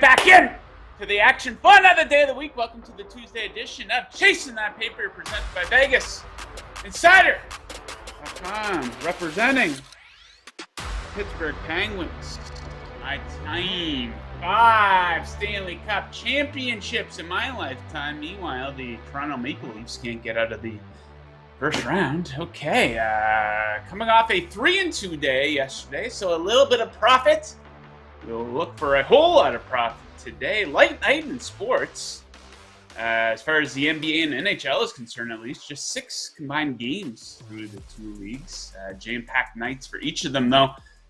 back in to the action. Fun other day of the week. Welcome to the Tuesday edition of Chasing That Paper, presented by VegasInsider.com, representing Pittsburgh Penguins. My team, 5 Stanley Cup championships in my lifetime. Meanwhile, the Toronto Maple Leafs can't get out of the first round. Okay, coming off a 3-2 day yesterday, so a little bit of profit. We'll look for a whole lot of profit today. Light night in sports. As far as the NBA and NHL is concerned, at least, just 6 combined games through the 2 leagues. Jam-packed nights for each of them, though.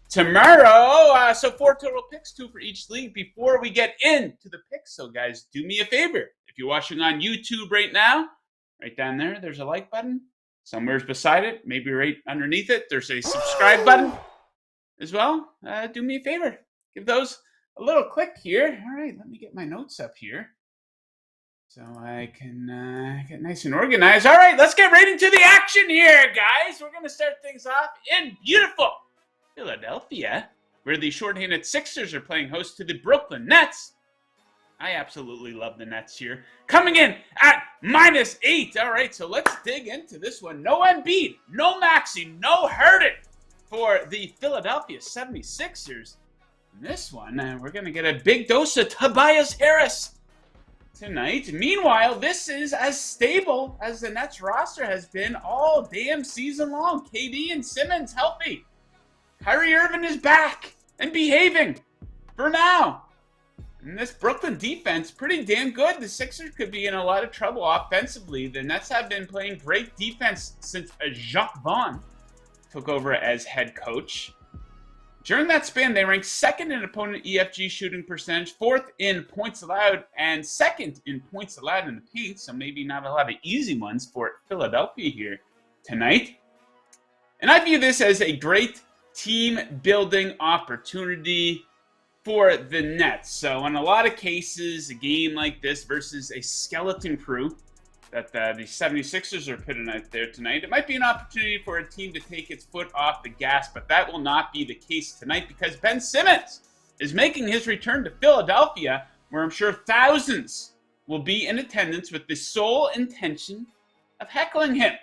Tomorrow, so 4 total picks, 2 for each league. Before we get into the picks, so guys, do me a favor. If you're watching on YouTube right now, right down there, there's a like button. Somewhere's beside it, maybe right underneath it, there's a subscribe button as well. Do me a favor. Give those a little click here. All right, let me get my notes up here so I can get nice and organized. All right, let's get right into the action here, guys. We're going to start things off in beautiful Philadelphia, where the shorthanded Sixers are playing host to the Brooklyn Nets. I absolutely love the Nets here. Coming in at -8. All right, so let's dig into this one. No Embiid, no Maxey, no Harden for the Philadelphia 76ers. In this one, we're going to get a big dose of Tobias Harris tonight. Meanwhile, this is as stable as the Nets roster has been all damn season long. KD and Simmons healthy. Kyrie Irving is back and behaving for now. And this Brooklyn defense, pretty damn good. The Sixers could be in a lot of trouble offensively. The Nets have been playing great defense since Jacques Vaughn took over as head coach. During that span, they ranked 2nd in opponent EFG shooting percentage, 4th in points allowed, and 2nd in points allowed in the paint. So maybe not a lot of easy ones for Philadelphia here tonight. And I view this as a great team-building opportunity for the Nets. So in a lot of cases, a game like this versus a skeleton crew that the 76ers are putting out there tonight, it might be an opportunity for a team to take its foot off the gas, but that will not be the case tonight because Ben Simmons is making his return to Philadelphia, where I'm sure thousands will be in attendance with the sole intention of heckling him.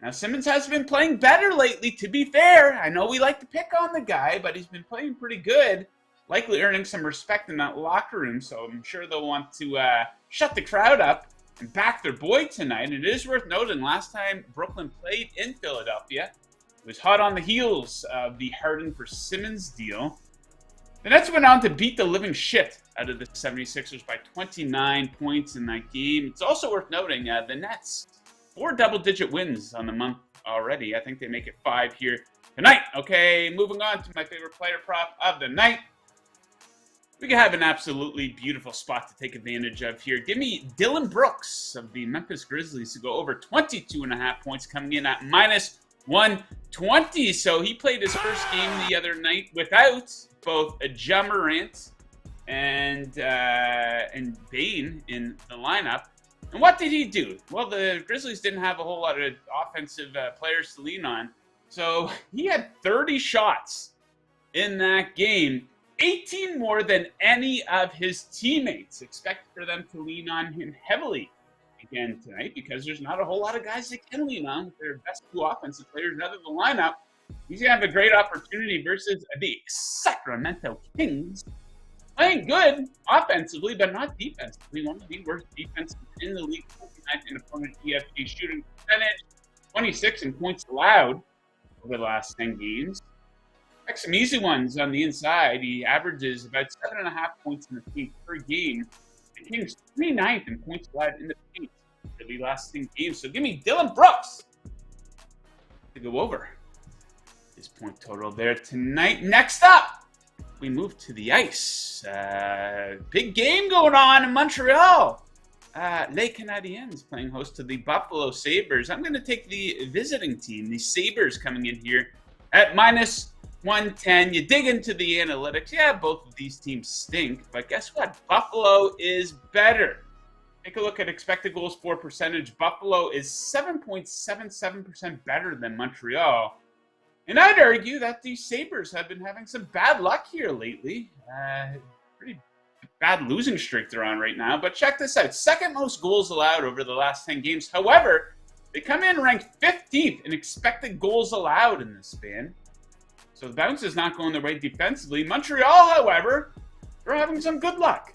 Now, Simmons has been playing better lately, to be fair. I know we like to pick on the guy, but he's been playing pretty good, likely earning some respect in that locker room, so I'm sure they'll want to shut the crowd up and back their boy tonight. It is worth noting, last time Brooklyn played in Philadelphia, it was hot on the heels of the Harden for Simmons deal. The Nets went on to beat the living shit out of the 76ers by 29 points in that game. It's also worth noting the Nets, 4 double-digit wins on the month already. I think they make it 5 here tonight. Okay, moving on to my favorite player prop of the night. We can have an absolutely beautiful spot to take advantage of here. Give me Dylan Brooks of the Memphis Grizzlies to go over 22.5 points, coming in at -120. So he played his first game the other night without both Ja Morant and Bane in the lineup. And what did he do? Well, the Grizzlies didn't have a whole lot of offensive players to lean on. So he had 30 shots in that game. 18 more than any of his teammates. Expect for them to lean on him heavily again tonight because there's not a whole lot of guys they can lean on with their best 2 offensive players out of the lineup. He's going to have a great opportunity versus the Sacramento Kings. Playing good offensively, but not defensively. One of the worst defenses in the league, 29th in opponent EFG shooting percentage, 26 in points allowed over the last 10 games. Like some easy ones on the inside. He averages about 7.5 points in the paint per game. The Kings 29th in points allowed in the paint for the last 10 games. So give me Dylan Brooks to go over his point total there tonight. Next up, we move to the ice. Big game going on in Montreal. Les Canadiens playing host to the Buffalo Sabers. I'm going to take the visiting team, the Sabers, coming in here at -110. You dig into the analytics. Yeah, both of these teams stink, but guess what? Buffalo is better. Take a look at expected goals for percentage. Buffalo is 7.77% better than Montreal. And I'd argue that the Sabres have been having some bad luck here lately. Pretty bad losing streak they're on right now. But check this out. Second most goals allowed over the last 10 games. However, they come in ranked 15th in expected goals allowed in this span. So the bounce is not going the right defensively. Montreal, however, they're having some good luck.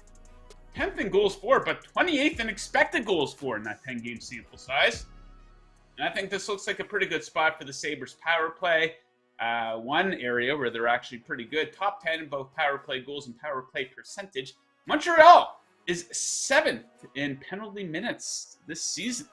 10th in goals for, but 28th in expected goals for in that 10-game sample size. And I think this looks like a pretty good spot for the Sabres power play. One area where they're actually pretty good. Top 10 in both power play goals and power play percentage. Montreal is 7th in penalty minutes this season.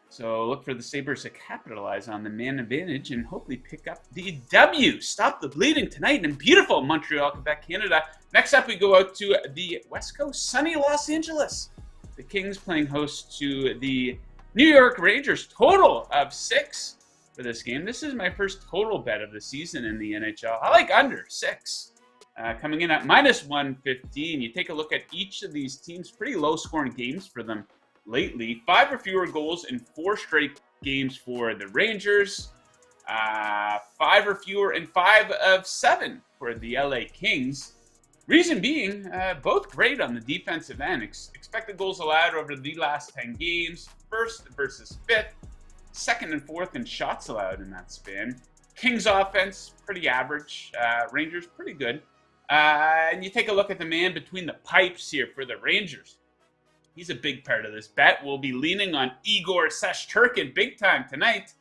So look for the Sabres to capitalize on the man advantage and hopefully pick up the W. Stop the bleeding tonight in beautiful Montreal, Quebec, Canada. Next up, we go out to the West Coast, sunny Los Angeles. The Kings playing host to the New York Rangers. Total of 6 for this game. This is my first total bet of the season in the NHL. I like under 6. Coming in at minus 115. You take a look at each of these teams. Pretty low-scoring games for them lately. 5 or fewer goals in 4 straight games for the Rangers. 5 or fewer in 5 of 7 for the LA Kings. Reason being, both great on the defensive end. Expected goals allowed over the last 10 games. 1st versus 5th. 2nd and 4th in shots allowed in that span. Kings offense, pretty average. Rangers, pretty good. And you take a look at the man between the pipes here for the Rangers. He's a big part of this bet. We'll be leaning on Igor Shesterkin big time tonight.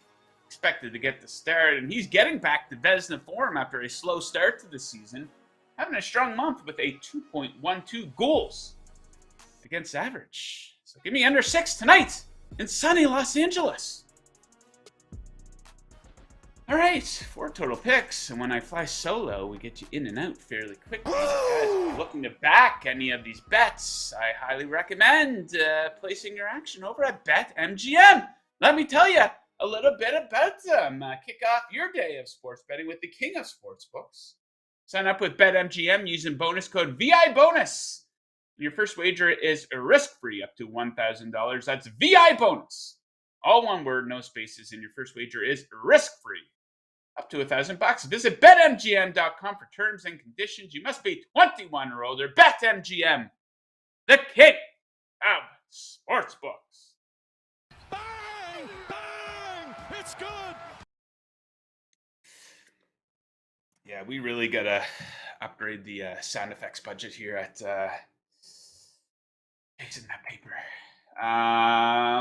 Expected to get the start, and he's getting back to Vezina form after a slow start to the season. Having a strong month with a 2.12 goals against average. So give me under 6 tonight in sunny Los Angeles. All right, 4 total picks, and when I fly solo, we get you in and out fairly quickly. Guys, if you're looking to back any of these bets, I highly recommend placing your action over at BetMGM. Let me tell you a little bit about them. Kick off your day of sports betting with the king of sportsbooks. Sign up with BetMGM using bonus code VIBONUS. Your first wager is risk-free up to $1,000. That's VIBONUS. All one word, no spaces, and your first wager is risk-free up to $1,000. Visit BetMGM.com for terms and conditions. You must be 21 or older. BetMGM, the king of sportsbooks. Bang! Bang! It's good! Yeah, we really got to upgrade the sound effects budget here at Pigs in That Paper.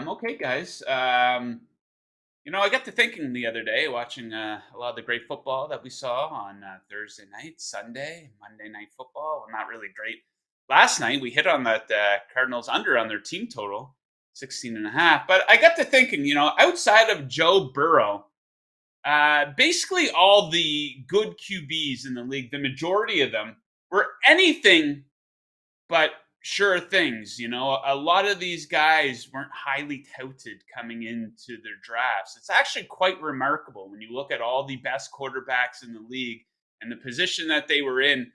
Okay, guys. I got to thinking the other day, watching a lot of the great football that we saw on Thursday night, Sunday, Monday Night Football. Well, not really great. Last night, we hit on that Cardinals under on their team total, 16.5. But I got to thinking, outside of Joe Burrow, basically all the good QBs in the league, the majority of them, were anything but sure things. A lot of these guys weren't highly touted coming into their drafts. It's actually quite remarkable when you look at all the best quarterbacks in the league and the position that they were in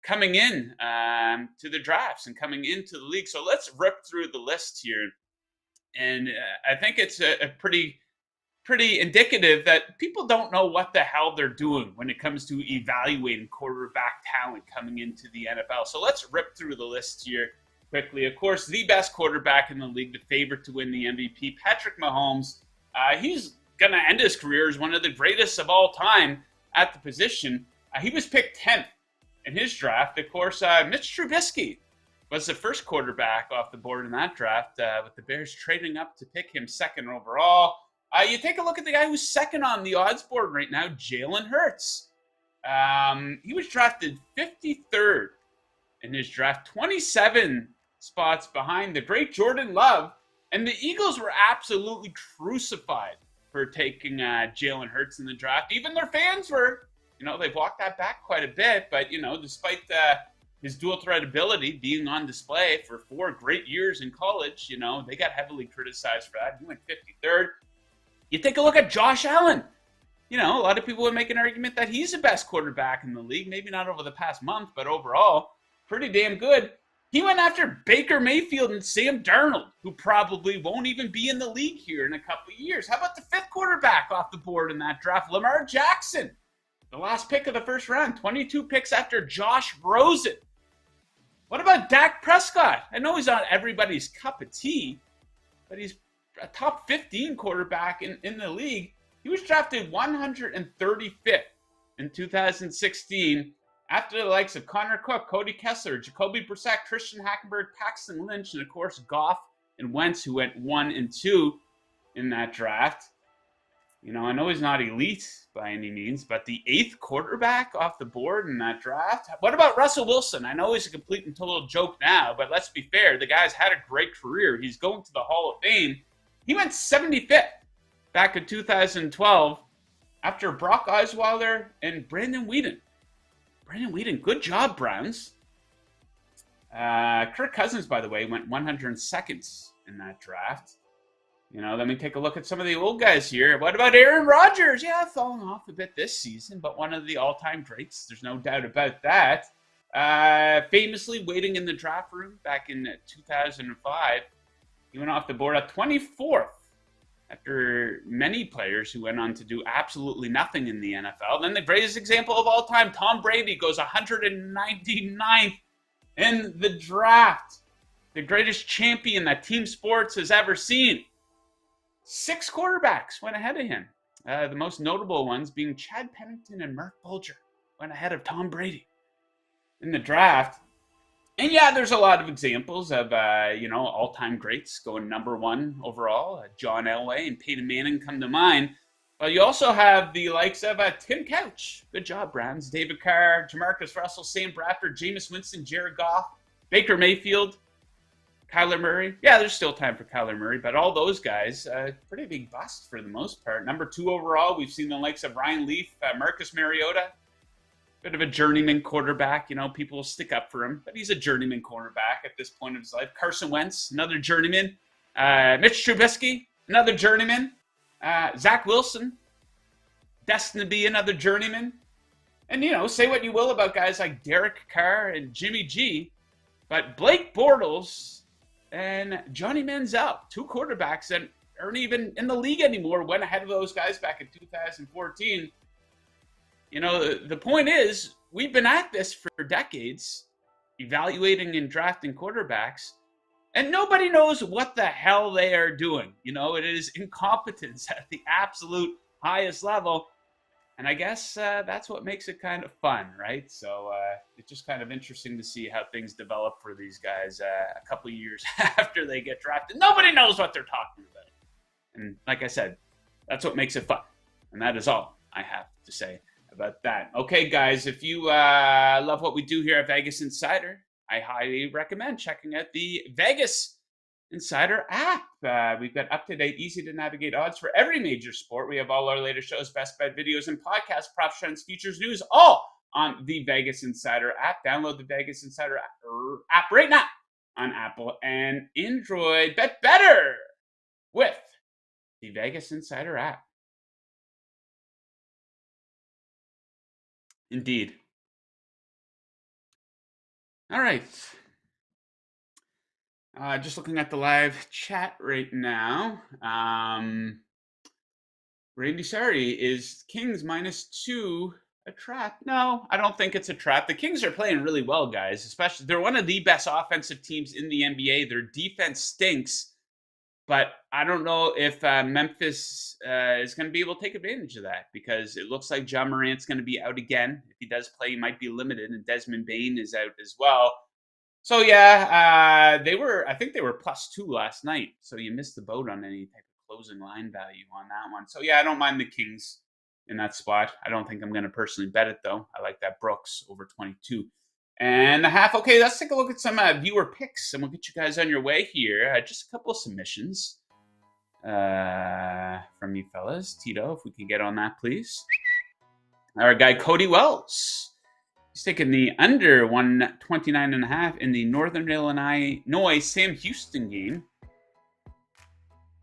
coming in to the drafts and coming into the league. So let's rip through the list here. And I think it's a pretty indicative that people don't know what the hell they're doing when it comes to evaluating quarterback talent coming into the NFL. So let's rip through the list here quickly. Of course, the best quarterback in the league, the favorite to win the MVP, Patrick Mahomes. He's going to end his career as one of the greatest of all time at the position. He was picked 10th in his draft. Of course, Mitch Trubisky was the first quarterback off the board in that draft, with the Bears trading up to pick him 2nd overall. You take a look at the guy who's 2nd on the odds board right now, Jalen Hurts. He was drafted 53rd in his draft, 27 spots behind the great Jordan Love. And the Eagles were absolutely crucified for taking Jalen Hurts in the draft. Even their fans were, they've walked that back quite a bit. But, despite his dual threat ability being on display for 4 great years in college, they got heavily criticized for that. He went 53rd. You take a look at Josh Allen. A lot of people would make an argument that he's the best quarterback in the league. Maybe not over the past month, but overall, pretty damn good. He went after Baker Mayfield and Sam Darnold, who probably won't even be in the league here in a couple of years. How about the 5th quarterback off the board in that draft, Lamar Jackson? The last pick of the first round, 22 picks after Josh Rosen. What about Dak Prescott? I know he's not everybody's cup of tea, but he's a top 15 quarterback in the league. He was drafted 135th in 2016 after the likes of Connor Cook, Cody Kessler, Jacoby Brissett, Christian Hackenberg, Paxton Lynch, and of course Goff and Wentz, who went 1 and 2 in that draft. You know, I know he's not elite by any means, but the 8th quarterback off the board in that draft. What about Russell Wilson? I know he's a complete and total joke now, but let's be fair. The guy's had a great career. He's going to the Hall of Fame. He went 75th back in 2012 after Brock Osweiler and Brandon Whedon. Brandon Whedon, good job, Browns. Kirk Cousins, by the way, went 102nd in that draft. You know, let me take a look at some of the old guys here. What about Aaron Rodgers? Yeah, falling off a bit this season, but one of the all-time greats. There's no doubt about that. Famously waiting in the draft room back in 2005. He went off the board at 24th after many players who went on to do absolutely nothing in the NFL. Then the greatest example of all time, Tom Brady, goes 199th in the draft. The greatest champion that team sports has ever seen. 6 quarterbacks went ahead of him. The most notable ones being Chad Pennington and Mark Bulger went ahead of Tom Brady in the draft. And yeah, there's a lot of examples of, all-time greats going number 1 overall. John Elway and Peyton Manning come to mind. But you also have the likes of Tim Couch. Good job, Browns. David Carr, Jamarcus Russell, Sam Bradford, Jameis Winston, Jared Goff, Baker Mayfield, Kyler Murray. Yeah, there's still time for Kyler Murray, but all those guys, pretty big bust for the most part. Number 2 overall, we've seen the likes of Ryan Leaf, Marcus Mariota. Bit of a journeyman quarterback. You know, people will stick up for him, but he's a journeyman quarterback at this point of his life. Carson Wentz, another journeyman. Mitch Trubisky, another journeyman. Zach Wilson, destined to be another journeyman. And, you know, say what you will about guys like Derek Carr and Jimmy G, but Blake Bortles and Johnny Manziel, 2 quarterbacks that aren't even in the league anymore, went ahead of those guys back in 2014. You know, the point is, we've been at this for decades, evaluating and drafting quarterbacks, and nobody knows what the hell they are doing. You know, it is incompetence at the absolute highest level. And I guess that's what makes it kind of fun, right? So it's just kind of interesting to see how things develop for these guys a couple of years after they get drafted. Nobody knows what they're talking about. And like I said, that's what makes it fun. And that is all I have to say about that. Okay, guys, if you love what we do here at Vegas Insider, I highly recommend checking out the Vegas Insider app. We've got up-to-date, easy-to-navigate odds for every major sport. We have all our latest shows, best bet videos, and podcasts, props, trends, features, news, all on the Vegas Insider app. Download the Vegas Insider app right now on Apple and Android. Bet better with the Vegas Insider app. Indeed. All right. Just looking at the live chat right now. Randy Sari, is Kings -2 a trap? No, I don't think it's a trap. The Kings are playing really well, guys. Especially, they're one of the best offensive teams in the NBA. Their defense stinks, but I don't know if Memphis is going to be able to take advantage of that, because it looks like Ja Morant's going to be out again. If he does play, he might be limited, and Desmond Bane is out as well. So yeah, I think they were +2 last night. So you missed the boat on any type of closing line value on that one. So yeah, I don't mind the Kings in that spot. I don't think I'm going to personally bet it though. I like that Brooks over 22 and a half. Okay, let's take a look at some viewer picks, and we'll get you guys on your way here. Just a couple of submissions from you fellas. Tito, if we can get on that, please. Our guy Cody Wells. He's taking the under 129.5 in the Northern Illinois Sam Houston game.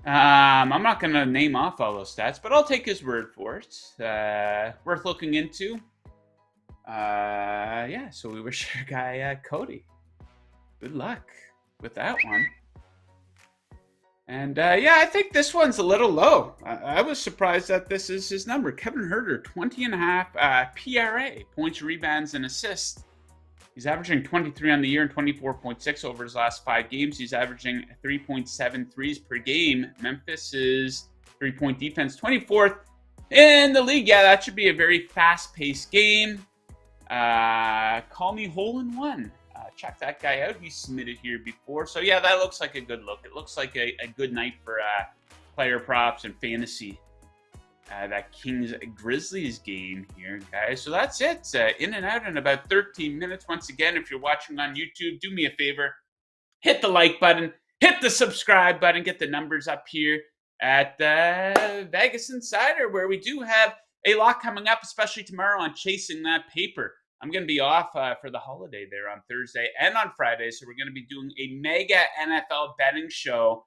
I'm not going to name off all those stats, but I'll take his word for it. Worth looking into. Yeah, so we wish our guy Cody good luck with that one. And yeah, I think this one's a little low. I was surprised that this is his number. Kevin Huerter, 20.5 PRA, points, rebounds, and assists. He's averaging 23 on the year and 24.6 over his last 5 games. He's averaging 3.7 threes per game. Memphis is 3-point defense 24th in the league. Yeah, that should be a very fast-paced game. Call me hole in one. Check that guy out. He's submitted here before. So, yeah, that looks like a good look. It looks like a good night for player props and fantasy. That Kings-Grizzlies game here, guys. So that's it. In and out in about 13 minutes. Once again, if you're watching on YouTube, do me a favor. Hit the like button. Hit the subscribe button. Get the numbers up here at Vegas Insider, where we do have a lot coming up, especially tomorrow on Chasing That Paper. I'm going to be off for the holiday there on Thursday and on Friday, so we're going to be doing a mega NFL betting show.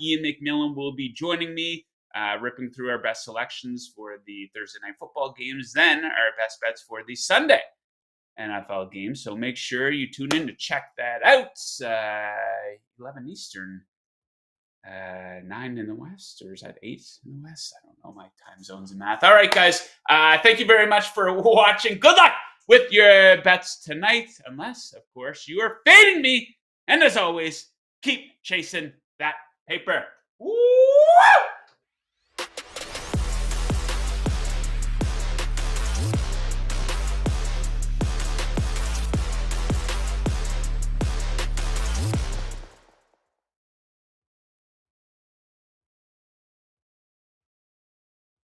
Ian McMillan will be joining me, ripping through our best selections for the Thursday night football games, then our best bets for the Sunday NFL games. So make sure you tune in to check that out. 11 Eastern, 9 in the West, or is that 8 in the West? I don't know my time zones and math. All right, guys. Thank you very much for watching. Good luck with your bets tonight, unless, of course, you are fading me. And as always, keep chasing that paper. Woo!